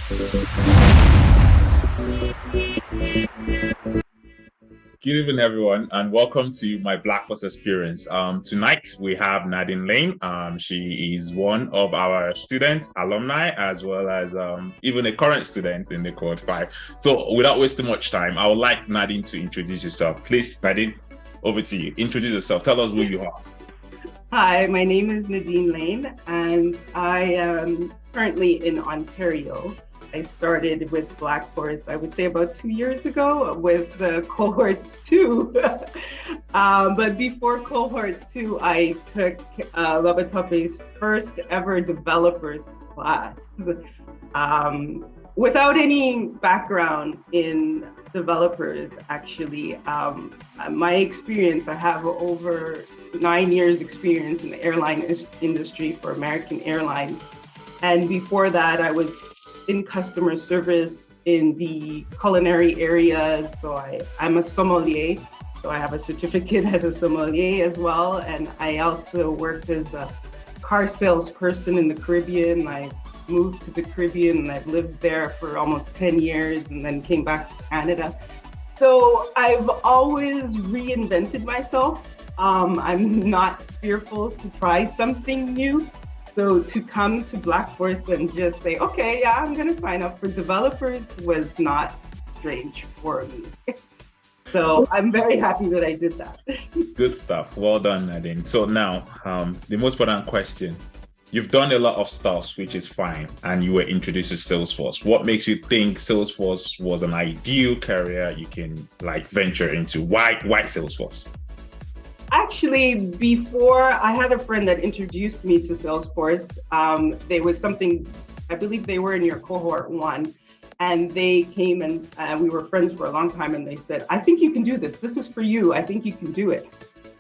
Good evening, everyone, and welcome to my Blackforce experience. Tonight we have Nadine Layne. She is one of our students, alumni, as well as even a current student in the Cohort 5. So, without wasting much time, I would like Nadine to introduce yourself. Please, Nadine, over to you. Introduce yourself. Tell us who you are. Hi, my name is Nadine Layne, and I am currently in Ontario. I started with Blackforce, I would say about 2 years ago with the Cohort 2. But before Cohort 2, I took Labatope's first ever developers class. Without any background in developers, actually. My experience, I have over 9 years experience in the airline industry for American Airlines. And before that, I was in customer service in the culinary areas. So I'm a sommelier. So I have a certificate as a sommelier as well. And I also worked as a car salesperson in the Caribbean. I moved to the Caribbean and I've lived there for almost 10 years and then came back to Canada. So I've always reinvented myself. I'm not fearful to try something new. So to come to Blackforce and just say, okay, yeah, I'm going to sign up for developers was not strange for me. So I'm very happy that I did that. Good stuff. Well done, Nadine. So now, the most important question. You've done a lot of stuff, which is fine, and you were introduced to Salesforce. What makes you think Salesforce was an ideal career you can venture into? Why Salesforce? Actually, before I had a friend that introduced me to Salesforce. There was something, I believe they were in your cohort 1, and they came and we were friends for a long time, and they said, I think you can do this. This is for you. I think you can do it.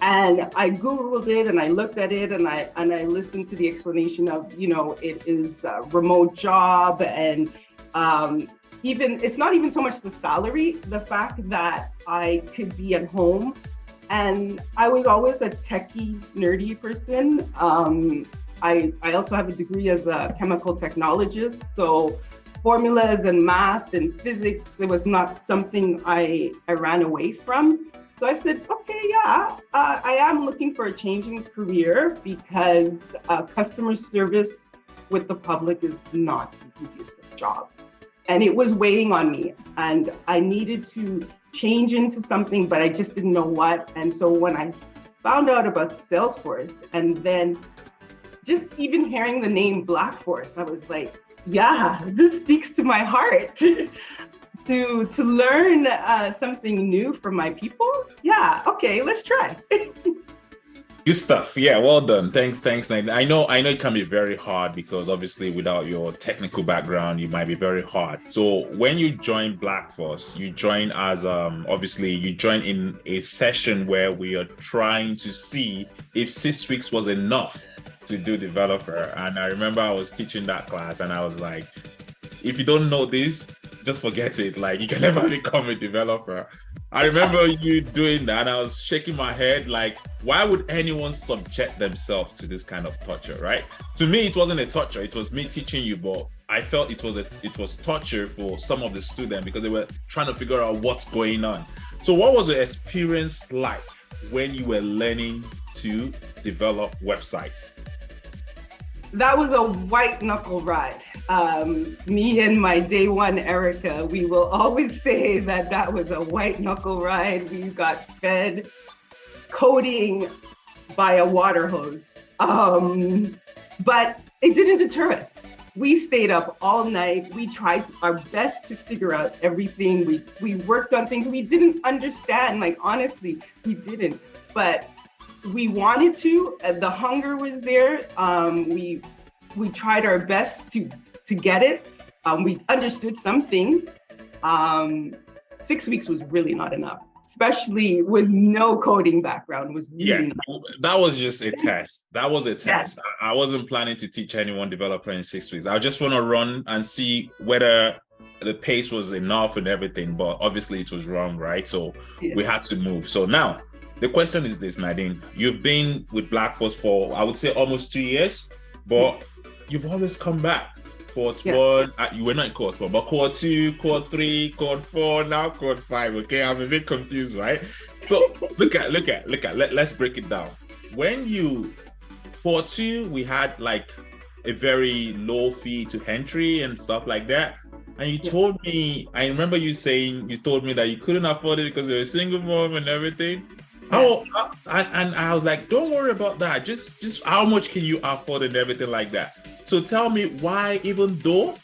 And I Googled it and I looked at it and I listened to the explanation of, it is a remote job, and even it's not even so much the salary, the fact that I could be at home. And I was always a techie, nerdy person. I also have a degree as a chemical technologist. So formulas and math and physics, it was not something I ran away from. So I said, okay, yeah, I am looking for a change in career because customer service with the public is not the easiest of jobs. And it was weighing on me, and I needed to change into something, but I just didn't know what. And so when I found out about Salesforce, and then just even hearing the name Blackforce, I was like, yeah, this speaks to my heart. To learn something new from my people. Yeah, okay, let's try. Good stuff. Yeah, well done. Thanks, Nadine. I know it can be very hard because obviously without your technical background, it might be very hard. So when you join Blackforce, you join as obviously you join in a session where we are trying to see if 6 weeks was enough to do developer. And I remember I was teaching that class and I was like, if you don't know this, just forget it. You can never become a developer. I remember you doing that and I was shaking my head why would anyone subject themselves to this kind of torture, right? To me, it wasn't a torture. It was me teaching you, but I felt it was torture for some of the students because they were trying to figure out what's going on. So what was your experience like when you were learning to develop websites? That was a white knuckle ride. Me and my day one Erica, we will always say that was a white knuckle ride. We got fed coding by a water hose. But it didn't deter us. We stayed up all night. We tried our best to figure out everything. We worked on things we didn't understand. Honestly, we didn't. But we wanted to. The hunger was there. We tried our best to get it. We understood some things. 6 weeks was really not enough, especially with no coding background. Was really not. That was just a test. That was a test. Yes. I wasn't planning to teach anyone developer in 6 weeks. I just want to run and see whether the pace was enough and everything, but obviously it was wrong, right? So we had to move. So now the question is this, Nadine. You've been with Blackforce for, I would say, almost 2 years, but you've always come back. Cohort Yes. one, you were not in cohort one, but cohort two, cohort three, cohort four, now cohort five. Okay, I'm a bit confused, right? So let's break it down. When you cohort two, we had like a very low fee to entry and stuff like that. And you told me, I remember you saying, you told me that you couldn't afford it because you're a single mom and everything. Yes. And I was like, don't worry about that. Just how much can you afford and everything like that. So tell me why, even though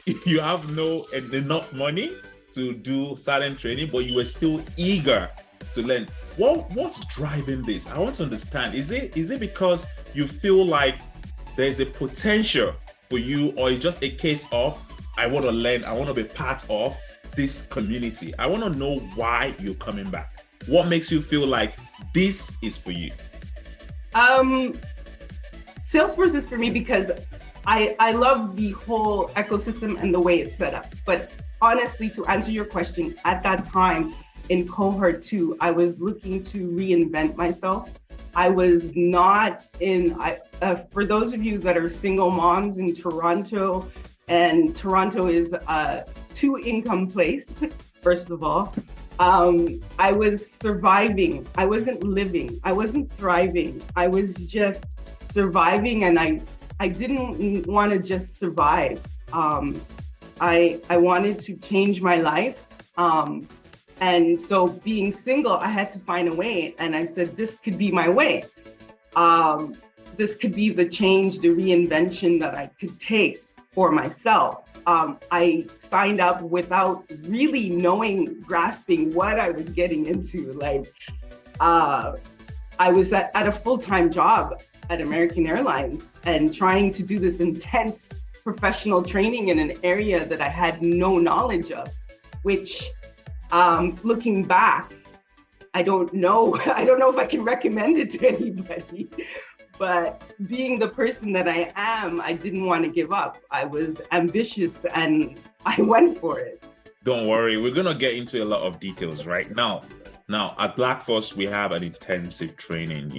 you have no enough money to do silent training, but you were still eager to learn. What's driving this? I want to understand. Is it because you feel like there's a potential for you, or it's just a case of I want to learn, I want to be part of this community? I want to know why you're coming back. What makes you feel like this is for you? Salesforce is for me because I love the whole ecosystem and the way it's set up. But honestly, to answer your question, at that time in cohort 2, I was looking to reinvent myself. I was not for those of you that are single moms in Toronto, and Toronto is a 2-income place, first of all. I was surviving. I wasn't living. I wasn't thriving. I was just surviving, and I didn't want to just survive. I wanted to change my life. And so being single, I had to find a way. And I said, this could be my way. This could be the change, the reinvention that I could take for myself. I signed up without really grasping what I was getting into. Like, I was at a full-time job at American Airlines and trying to do this intense professional training in an area that I had no knowledge of, which, looking back, I don't know if I can recommend it to anybody. But being the person that I am, I didn't want to give up. I was ambitious and I went for it. Don't worry, we're gonna get into a lot of details right now. Now at Blackforce, we have an intensive training,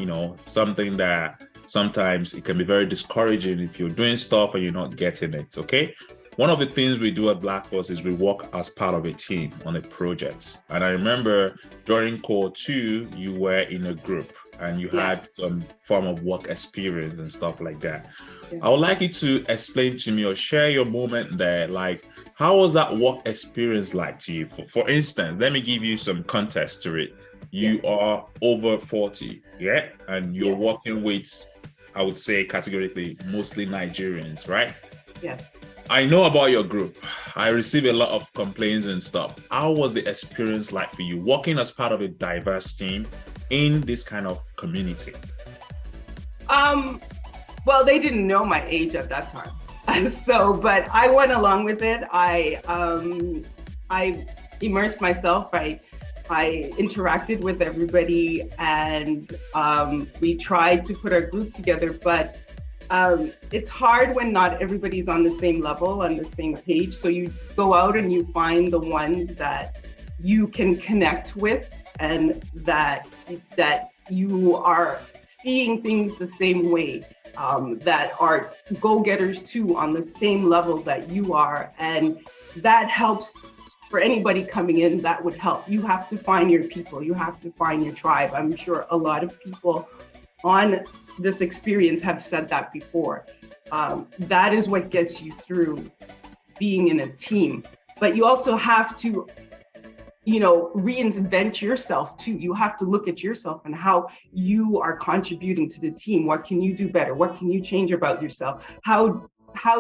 something that sometimes it can be very discouraging if you're doing stuff and you're not getting it, okay? One of the things we do at Blackforce is we work as part of a team on a project. And I remember during Core 2, you were in a group and you had some form of work experience and stuff like that. Yeah. I would like you to explain to me or share your moment there. Like, how was that work experience like to you? For instance, let me give you some context to it. You are over 40, yeah? And you're working with, I would say categorically, mostly Nigerians, right? Yes. I know about your group. I receive a lot of complaints and stuff. How was the experience like for you working as part of a diverse team in this kind of community? Well, they didn't know my age at that time. But I went along with it. I immersed myself. I interacted with everybody, and we tried to put our group together, but it's hard when not everybody's on the same level, on the same page. So you go out and you find the ones that you can connect with, and that you are seeing things the same way, that are go-getters too, on the same level that you are. And that helps for anybody coming in. That would help. You have to find your people. You have to find your tribe. I'm sure a lot of people on this experience have said that before. That is what gets you through being in a team. But you also have to, reinvent yourself too. You have to look at yourself and how you are contributing to the team. What can you do better? What can you change about yourself? How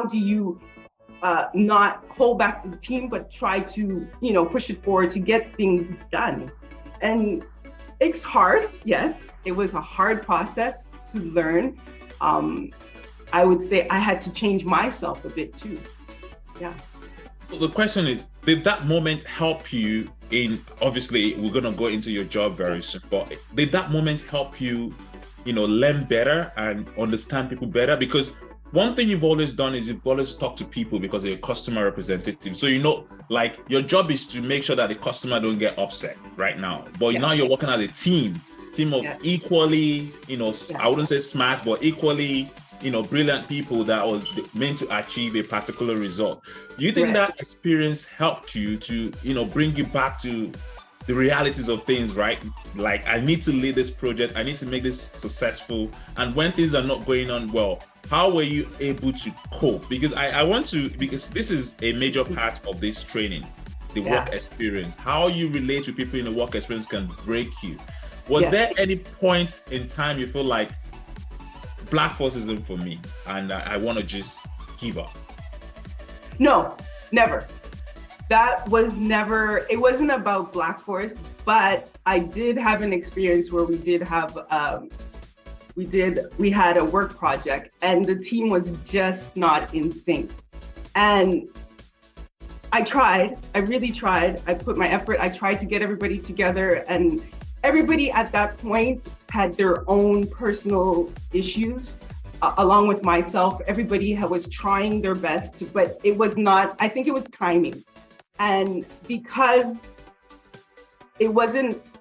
do you not hold back the team, but try to, push it forward to get things done? And it's hard. Yes, it was a hard process to learn. I would say I had to change myself a bit too. Yeah. Well, the question is, did that moment help you in, obviously we're going to go into your job very soon, but did that moment help you, learn better and understand people better? Because one thing you've always done is you've always talked to people because you're a customer representative. So, your job is to make sure that the customer don't get upset right now. But now you're working as a team of equally, I wouldn't say smart, but equally brilliant people that was meant to achieve a particular result. Do you think Right. that experience helped you to, bring you back to the realities of things, right? Like, I need to lead this project, I need to make this successful. And when things are not going on well, how were you able to cope? Because because this is a major part of this training, the work experience. How you relate with people in the work experience can break you. Was there any point in time you feel like Blackforce isn't for me and I want to just give up? No, never. That was never, it wasn't about Blackforce, but I did have an experience where we had a work project and the team was just not in sync. And I really tried. I put my effort, I tried to get everybody together, and everybody at that point had their own personal issues. Along with myself, everybody was trying their best, but it was not, I think it was timing. And because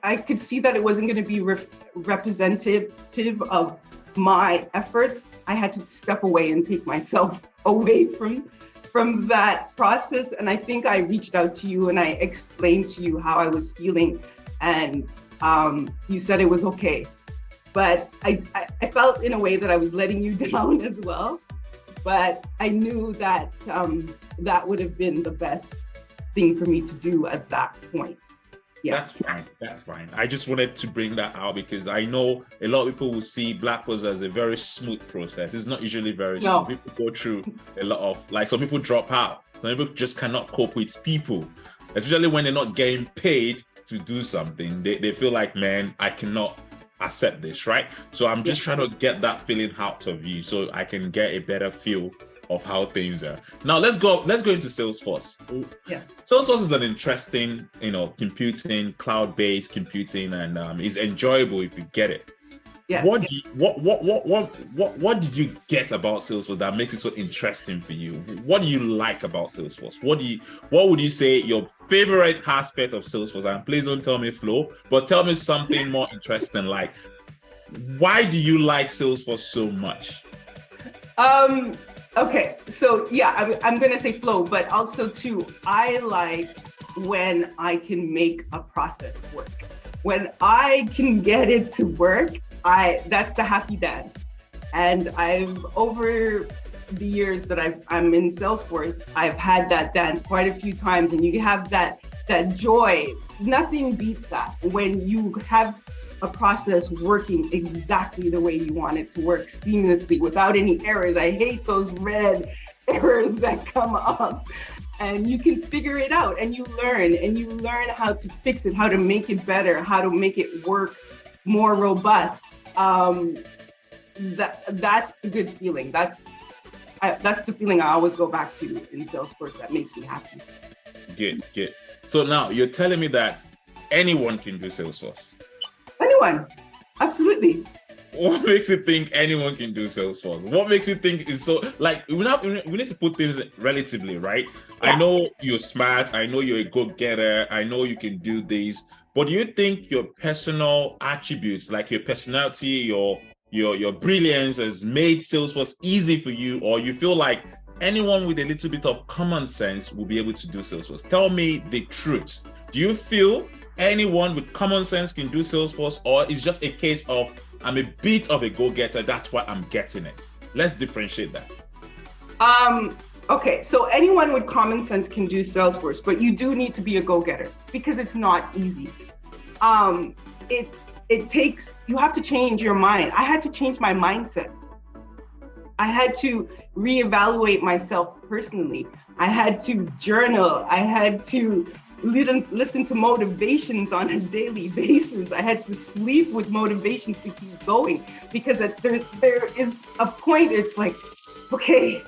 I could see that it wasn't going to be representative of my efforts, I had to step away and take myself away from that process. And I think I reached out to you and I explained to you how I was feeling, and you said it was okay. But I felt in a way that I was letting you down as well. But I knew that that would have been the best thing for me to do at that point. Yeah. That's fine. I just wanted to bring that out because I know a lot of people will see Blackforce as a very smooth process. It's not usually very smooth. People go through a lot of, like, some people drop out. Some people just cannot cope with people, especially when they're not getting paid to do something. They feel like, man, I cannot accept this, right? So I'm just trying to get that feeling out of you so I can get a better feel of how things are. Now let's go into Salesforce. Yes. Salesforce is an interesting, computing, cloud-based computing, and it's enjoyable if you get it. Yes. What did you get about Salesforce that makes it so interesting for you? What do you like about Salesforce? What would you say your favorite aspect of Salesforce? And please don't tell me flow, but tell me something more interesting. Like, why do you like Salesforce so much? Okay, so yeah, I'm gonna say flow, but also too, I like when I can make a process work. When I can get it to work, that's the happy dance. And over the years that I'm in Salesforce, I've had that dance quite a few times, and you have that joy. Nothing beats that when you have a process working exactly the way you want it to work, seamlessly, without any errors. I hate those red errors that come up. And you can figure it out, and you learn how to fix it, how to make it better, how to make it work more robust. That's the good feeling. That's the feeling I always go back to in Salesforce. That makes me happy. Good. So now you're telling me that anyone can do Salesforce? Anyone, absolutely. What makes you think anyone can do Salesforce? What makes you think is so, like, we need to put things relatively, right? Yeah. I know you're smart. I know you're a go-getter. I know you can do this. But do you think your personal attributes, like your personality, your brilliance, has made Salesforce easy for you, or you feel like anyone with a little bit of common sense will be able to do Salesforce? Tell me the truth. Do you feel anyone with common sense can do Salesforce, or it's just a case of I'm a bit of a go-getter, that's why I'm getting it? Let's differentiate that. Okay, so anyone with common sense can do Salesforce, but you do need to be a go-getter because it's not easy. You have to change your mind. I had to change my mindset. I had to reevaluate myself personally. I had to journal. I had to listen to motivations on a daily basis. I had to sleep with motivations to keep going, because there is a point, it's like, okay,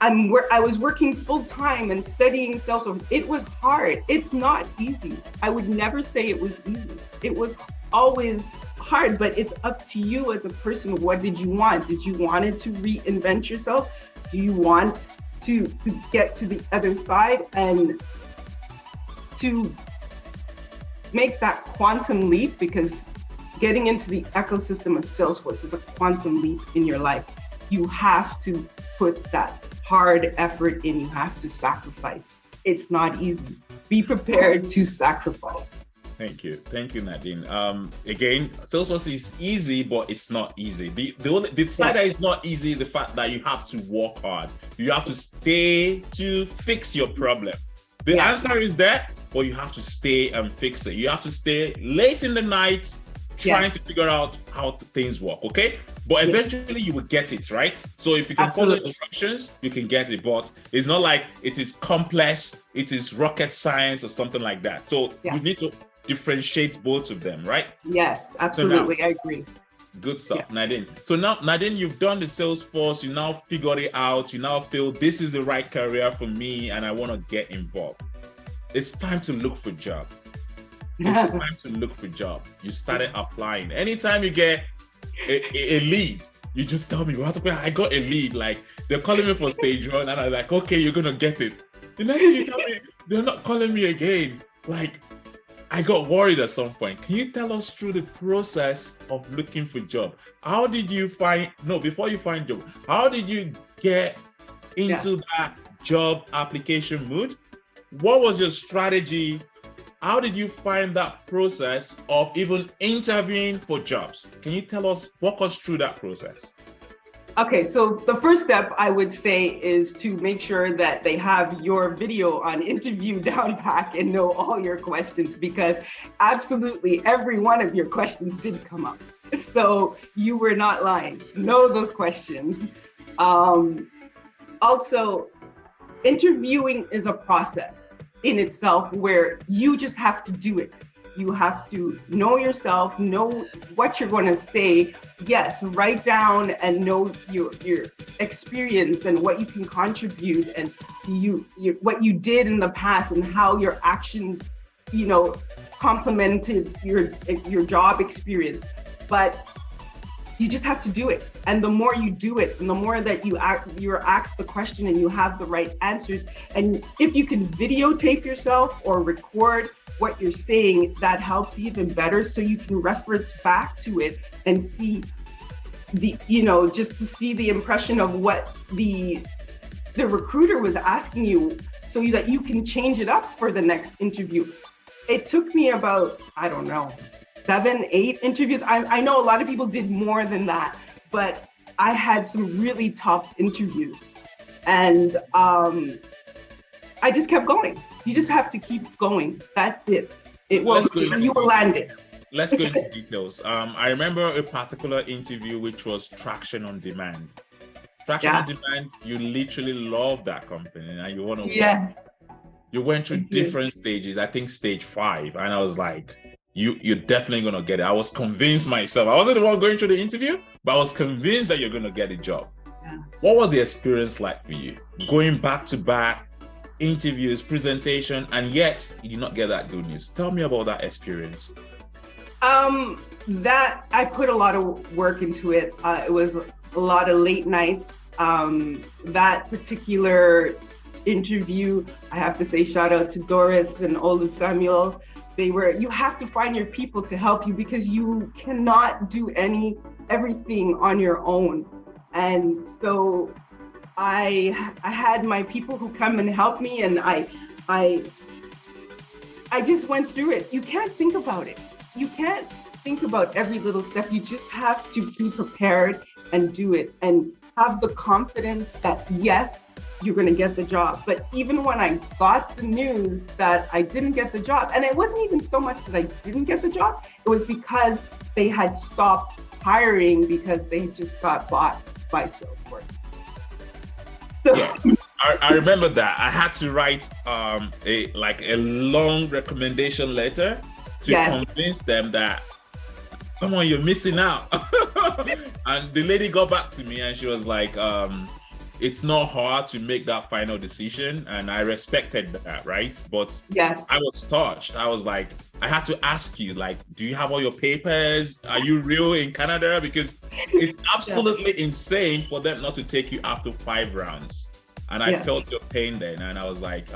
I was working full time and studying Salesforce. It was hard. It's not easy. I would never say it was easy. It was always hard, but it's up to you as a person. What did you want? Did you want it to reinvent yourself? Do you want to get to the other side and to make that quantum leap? Because getting into the ecosystem of Salesforce is a quantum leap in your life. you have to put that hard effort in. You have to sacrifice. It's not easy. Be prepared to sacrifice. Thank you, Nadine. Again, Salesforce is easy, but it's not easy. The side that is not easy is the fact that you have to work hard. You have to stay to fix your problem. The answer is there, but you have to stay and fix it. You have to stay late in the night trying to figure out how things work, okay? But eventually you will get it, right? So if you can follow the instructions, you can get it. But it's not like it is complex, it is rocket science or something like that. So you need to differentiate both of them, right? Yes, absolutely. So now, I agree. Good stuff, Nadine. So now, Nadine, you've done the Salesforce, you now figured it out, you now feel this is the right career for me and I want to get involved. It's time to look for job. It's time to look for job. You started applying. Anytime you get a lead, you just tell me, I got a lead. Like, they're calling me for stage one, and I'm like, okay, you're gonna get it. The next thing you tell me, they're not calling me again. Like, I got worried at some point. Can you tell us through the process of looking for job? How did you before you find job, how did you get into that job application mood? What was your strategy? How did you find that process of even interviewing for jobs? Can you walk us through that process? Okay, so the first step I would say is to make sure that they have your video on interview down pack and know all your questions, because absolutely every one of your questions did come up. So you were not lying. Know those questions. Also, interviewing is a process in itself where you just have to do it. You have to know yourself, know what you're going to say. Yes, write down and know your experience and what you can contribute and what you did in the past and how your actions, complemented your job experience. But you just have to do it. And the more you do it, and the more that you're asked the question and you have the right answers, and if you can videotape yourself or record what you're saying, that helps even better. So you can reference back to it and see just to see the impression of what the recruiter was asking you, so that you can change it up for the next interview. It took me about, 7, 8 interviews. I know a lot of people did more than that, but I had some really tough interviews, and I just kept going. You just have to keep going. That's it. You will land it. Let's go into details. I remember a particular interview which was Traction on Demand. Traction on Demand, you literally love that company and you want to work. You went through different stages, I think stage 5, and I was like, you're definitely going to get it. I was convinced myself. I wasn't the one going through the interview, but I was convinced that you're going to get a job. Yeah. What was the experience like for you? Going back to back, interviews, presentation, and yet you did not get that good news. Tell me about that experience. That I put a lot of work into it. It was a lot of late nights. That particular interview, I have to say shout out to Doris and Olu Samuel. You have to find your people to help you, because you cannot do everything on your own. And so I had my people who come and help me, and I just went through it. You can't think about it. You can't think about every little step. You just have to be prepared and do it, and have the confidence that yes, you're going to get the job. But even when I got the news that I didn't get the job, and it wasn't even so much that I didn't get the job, it was because they had stopped hiring because they just got bought by Salesforce. So yeah, I remember that. I had to write a long recommendation letter to convince them that, come on, you're missing out. And the lady got back to me and she was like, it's not hard to make that final decision, and I respected that, right? But I was touched. I was like, I had to ask you, like, do you have all your papers? Are you real in Canada? Because it's absolutely insane for them not to take you after 5 rounds. And I felt your pain then, and I was like,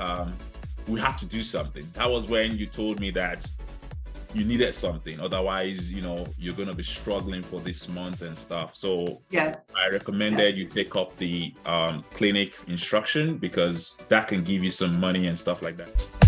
we have to do something. That was when you told me that you needed something. Otherwise, you're going to be struggling for these months and stuff. So Yes. I recommended you take up the clinic instruction, because that can give you some money and stuff like that.